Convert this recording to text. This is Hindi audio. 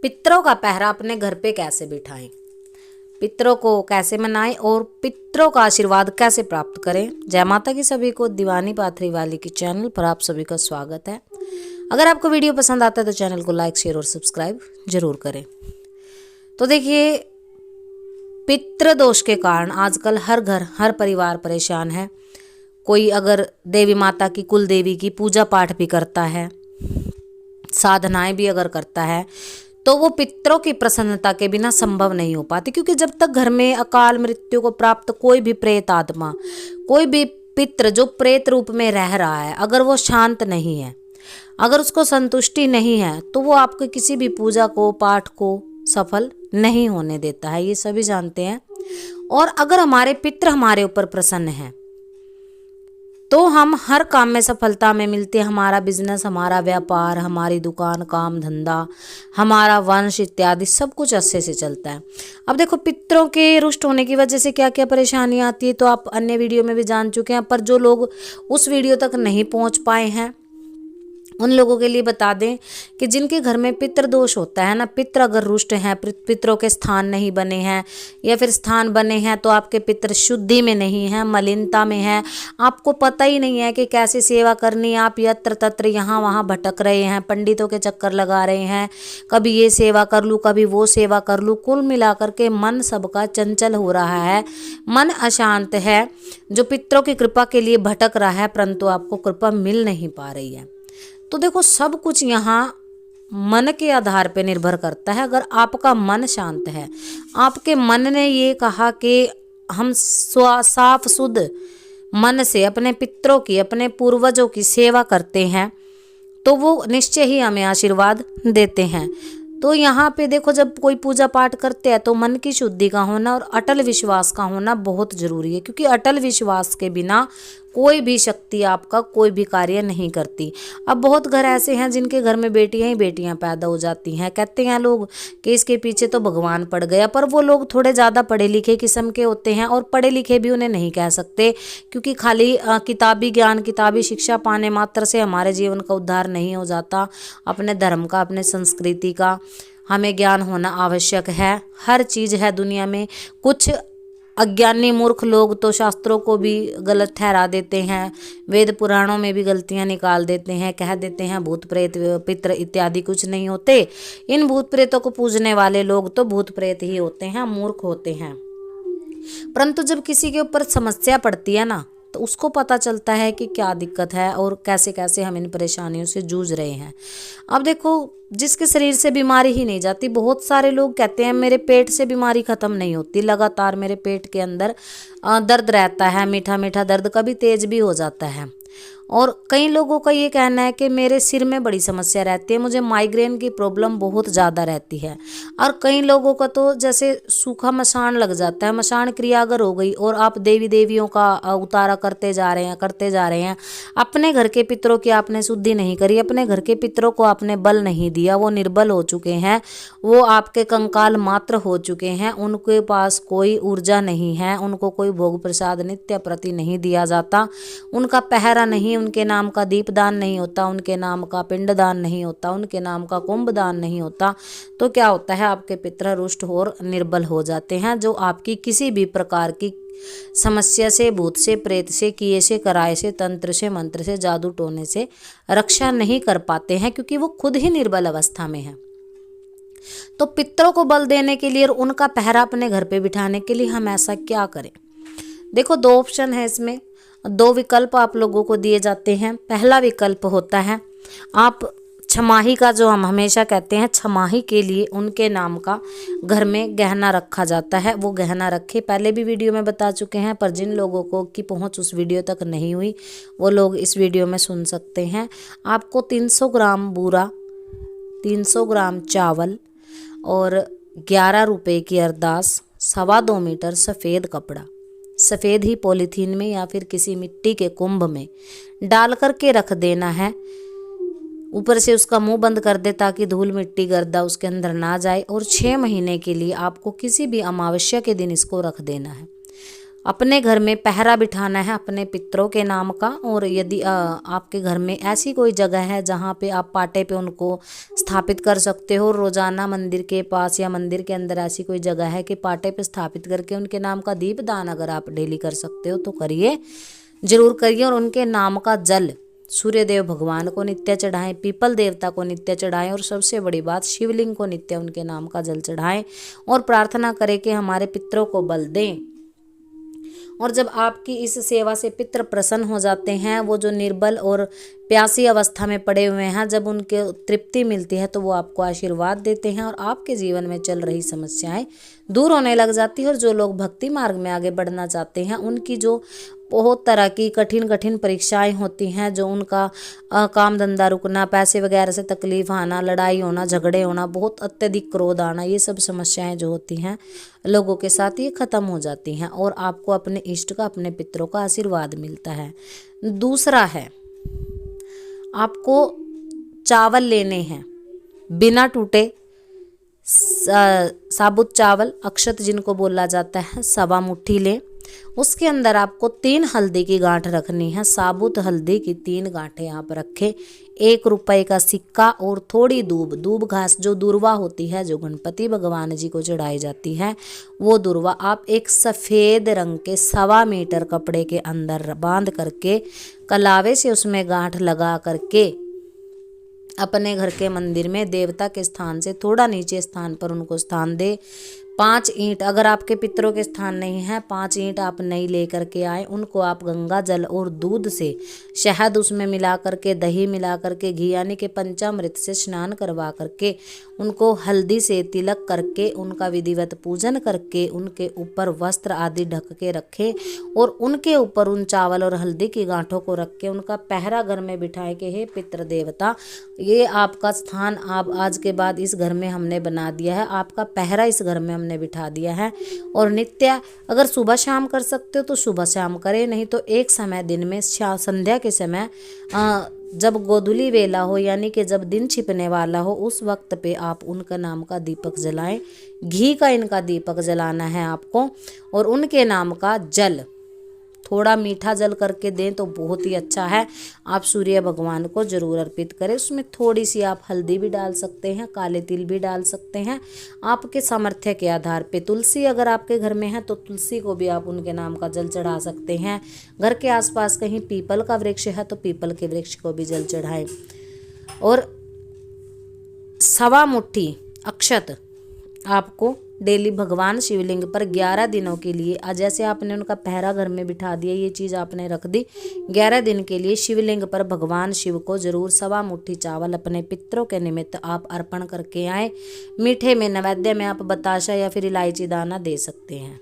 पितरों का पहरा अपने घर पे कैसे बिठाएं, पितरों को कैसे मनाएं और पितरों का आशीर्वाद कैसे प्राप्त करें। जय माता की सभी को। दीवानी पाथरी वाली की चैनल पर आप सभी का स्वागत है। अगर आपको वीडियो पसंद आता है तो चैनल को लाइक, शेयर और सब्सक्राइब जरूर करें। तो देखिए, पितृ दोष के कारण आजकल हर घर हर परिवार परेशान है। कोई अगर देवी माता की, कुल देवी की पूजा पाठ भी करता है, साधनाएं भी अगर करता है, तो वो पितरों की प्रसन्नता के बिना संभव नहीं हो पाती। क्योंकि जब तक घर में अकाल मृत्यु को प्राप्त कोई भी प्रेत आत्मा, कोई भी पितृ जो प्रेत रूप में रह रहा है, अगर वो शांत नहीं है, अगर उसको संतुष्टि नहीं है, तो वो आपके किसी भी पूजा को, पाठ को सफल नहीं होने देता है। ये सभी जानते हैं। और अगर हमारे पितृ हमारे ऊपर प्रसन्न है तो हम हर काम में सफलता में मिलते हैं। हमारा बिजनेस, हमारा व्यापार, हमारी दुकान, काम धंधा, हमारा वंश इत्यादि सब कुछ अच्छे से चलता है। अब देखो, पितरों के रुष्ट होने की वजह से क्या क्या परेशानी आती है तो आप अन्य वीडियो में भी जान चुके हैं। पर जो लोग उस वीडियो तक नहीं पहुंच पाए हैं उन लोगों के लिए बता दें कि जिनके घर में पितृ दोष होता है ना, पितृ अगर रुष्ट हैं, पितरों के स्थान नहीं बने हैं या फिर स्थान बने हैं तो आपके पितृ शुद्धि में नहीं हैं, मलिनता में हैं, आपको पता ही नहीं है कि कैसे सेवा करनी। आप यत्र तत्र यहाँ वहाँ भटक रहे हैं, पंडितों के चक्कर लगा रहे हैं, कभी ये सेवा कर लूँ, कभी वो सेवा कर लूँ। कुल मिलाकर के मन सबका चंचल हो रहा है, मन अशांत है, जो पितरों की कृपा के लिए भटक रहा है, परंतु आपको कृपा मिल नहीं पा रही है। तो देखो, सब कुछ यहाँ मन के आधार पे निर्भर करता है। अगर आपका मन शांत है, आपके मन ने ये कहा कि हम साफ शुद्ध मन से अपने पितरों की, अपने पूर्वजों की सेवा करते हैं, तो वो निश्चय ही हमें आशीर्वाद देते हैं। तो यहाँ पे देखो, जब कोई पूजा पाठ करते हैं तो मन की शुद्धि का होना और अटल विश्वास का होना बहुत जरूरी है। क्योंकि अटल विश्वास के बिना कोई भी शक्ति आपका कोई भी कार्य नहीं करती। अब बहुत घर ऐसे हैं जिनके घर में बेटियां ही बेटियां पैदा हो जाती हैं। कहते हैं लोग कि इसके पीछे तो भगवान पड़ गया, पर वो लोग थोड़े ज़्यादा पढ़े लिखे किस्म के होते हैं। और पढ़े लिखे भी उन्हें नहीं कह सकते, क्योंकि खाली किताबी ज्ञान, किताबी शिक्षा पाने मात्र से हमारे जीवन का उद्धार नहीं हो जाता। अपने धर्म का, अपने संस्कृति का हमें ज्ञान होना आवश्यक है। हर चीज़ है दुनिया में। कुछ अज्ञानी मूर्ख लोग तो शास्त्रों को भी गलत ठहरा देते हैं, वेद पुराणों में भी गलतियां निकाल देते हैं, कह देते हैं भूत प्रेत पितृ इत्यादि कुछ नहीं होते। इन भूत प्रेतों को पूजने वाले लोग तो भूत प्रेत ही होते हैं, मूर्ख होते हैं। परंतु जब किसी के ऊपर समस्या पड़ती है ना, तो उसको पता चलता है कि क्या दिक्कत है और कैसे कैसे हम इन परेशानियों से जूझ रहे हैं। अब देखो, जिसके शरीर से बीमारी ही नहीं जाती, बहुत सारे लोग कहते हैं मेरे पेट से बीमारी खत्म नहीं होती, लगातार मेरे पेट के अंदर दर्द रहता है, मीठा मीठा दर्द, कभी तेज भी हो जाता है। और कई लोगों का ये कहना है कि मेरे सिर में बड़ी समस्या रहती है, मुझे माइग्रेन की प्रॉब्लम बहुत ज़्यादा रहती है। और कई लोगों का तो जैसे सूखा मसान लग जाता है, मसान क्रिया अगर हो गई और आप देवी देवियों का उतारा करते जा रहे हैं, अपने घर के पितरों की आपने शुद्धि नहीं करी, अपने घर के पितरों को आपने बल नहीं दिया, वो निर्बल हो चुके हैं, वो आपके कंकाल मात्र हो चुके हैं, उनके पास कोई ऊर्जा नहीं है, उनको कोई भोग प्रसाद नित्य प्रति नहीं दिया जाता, उनका पहरा नहीं, उनके नाम का दीपदान नहीं होता, उनके नाम का पिंडदान नहीं होता, उनके नाम का कुंभदान नहीं होता, तो क्या होता है, आपके पितृ रुष्ट और निर्बल हो जाते हैं, जो आपकी किसी भी प्रकार की समस्या से, भूत से, प्रेत से, किए से, कराए से, तंत्र से, मंत्र से, जादू टोने से रक्षा नहीं कर पाते हैं, क्योंकि वो खुद ही निर्बल अवस्था में है। तो पितरों को बल देने के लिए और उनका पहरा अपने घर पे बिठाने के लिए हम ऐसा क्या करें। देखो, दो ऑप्शन है इसमें, दो विकल्प आप लोगों को दिए जाते हैं। पहला विकल्प होता है, आप छमाही का, जो हम हमेशा कहते हैं, छमाही के लिए उनके नाम का घर में गहना रखा जाता है। वो गहना रखे, पहले भी वीडियो में बता चुके हैं, पर जिन लोगों को की पहुंच उस वीडियो तक नहीं हुई वो लोग इस वीडियो में सुन सकते हैं। आपको 300 ग्राम बूरा, 300 ग्राम चावल और 11 रुपये की अरदास, 2.25 मीटर सफ़ेद कपड़ा, सफ़ेद ही पॉलीथीन में या फिर किसी मिट्टी के कुंभ में डाल करके रख देना है। ऊपर से उसका मुंह बंद कर दे ताकि धूल मिट्टी गर्दा उसके अंदर ना जाए। और 6 महीने के लिए आपको किसी भी अमावस्या के दिन इसको रख देना है। अपने घर में पहरा बिठाना है अपने पितरों के नाम का। और यदि आपके घर में ऐसी कोई जगह है जहाँ पे आप पाटे पे उनको स्थापित कर सकते हो, रोजाना मंदिर के पास या मंदिर के अंदर ऐसी कोई जगह है कि पाटे पे स्थापित करके उनके नाम का दीपदान अगर आप डेली कर सकते हो तो करिए, जरूर करिए। और उनके नाम का जल सूर्य देव भगवान को नित्य चढ़ाएं, पीपल देवता को नित्य चढ़ाएं, और सबसे बड़ी बात शिवलिंग को नित्य उनके नाम का जल चढ़ाएं और प्रार्थना करें कि हमारे पितरों को बल दें। और जब आपकी इस सेवा से पितृ प्रसन्न हो जाते हैं, वो जो निर्बल और प्यासी अवस्था में पड़े हुए हैं, जब उनके तृप्ति मिलती है तो वो आपको आशीर्वाद देते हैं और आपके जीवन में चल रही समस्याएं दूर होने लग जाती है। और जो लोग भक्ति मार्ग में आगे बढ़ना चाहते हैं, उनकी जो बहुत तरह की कठिन कठिन परीक्षाएं होती हैं, जो उनका काम धंधा रुकना, पैसे वगैरह से तकलीफ आना, लड़ाई होना, झगड़े होना, बहुत अत्यधिक क्रोध आना, ये सब समस्याएं जो होती हैं लोगों के साथ, ये खत्म हो जाती हैं और आपको अपने इष्ट का, अपने पितरों का आशीर्वाद मिलता है। दूसरा है, आपको चावल लेने हैं बिना टूटे, साबुत चावल, अक्षत जिनको बोला जाता है, 1.25 मुट्ठी लें। उसके अंदर आपको 3 हल्दी की गांठ रखनी है, साबुत हल्दी की 3 गांठें आप रखें, 1 रुपए का सिक्का और थोड़ी दूब, दूब घास जो दुर्वा होती है, जो गणपति भगवान जी को चढ़ाई जाती है, वो दुर्वा आप एक सफ़ेद रंग के 1.25 मीटर कपड़े के अंदर बांध करके कलावे से उसमें गांठ लगा करके अपने घर के मंदिर में देवता के स्थान से थोड़ा नीचे स्थान पर उनको स्थान दे। 5 ईंट, अगर आपके पितरों के स्थान नहीं है, 5 ईंट आप नई लेकर के आए, उनको आप गंगा जल और दूध से, शहद उसमें मिला करके, दही मिला करके, घी यानी कि पंचामृत से स्नान करवा करके, उनको हल्दी से तिलक करके, उनका विधिवत पूजन करके, उनके ऊपर वस्त्र आदि ढक के रखें और उनके ऊपर उन चावल और हल्दी की गांठों को रख के उनका पहरा घर में बिठाए कि हे पितृ देवता, ये आपका स्थान आप आज के बाद इस घर में हमने बना दिया है, आपका पहरा इस घर में हमने बिठा दिया है। और नित्य अगर सुबह शाम कर सकते हो तो सुबह शाम करें, नहीं तो एक समय दिन में संध्या के समय जब गोधूली वेला हो, यानी कि जब दिन छिपने वाला हो, उस वक्त पे आप उनका नाम का दीपक जलाएं। घी का इनका दीपक जलाना है आपको और उनके नाम का जल थोड़ा मीठा जल करके दें तो बहुत ही अच्छा है। आप सूर्य भगवान को जरूर अर्पित करें। उसमें थोड़ी सी आप हल्दी भी डाल सकते हैं, काले तिल भी डाल सकते हैं, आपके सामर्थ्य के आधार पे। तुलसी अगर आपके घर में है तो तुलसी को भी आप उनके नाम का जल चढ़ा सकते हैं। घर के आसपास कहीं पीपल का वृक्ष है तो पीपल के वृक्ष को भी जल चढ़ाएं। और 1.25 मुट्ठी अक्षत आपको डेली भगवान शिवलिंग पर 11 दिनों के लिए, जैसे आपने उनका पहरा घर में बिठा दिया, ये चीज़ आपने रख दी, 11 दिन के लिए शिवलिंग पर भगवान शिव को जरूर 1.25 मुट्ठी चावल अपने पितरों के निमित्त आप अर्पण करके आए। मीठे में नैवेद्य में आप बताशा या फिर इलायची दाना दे सकते हैं।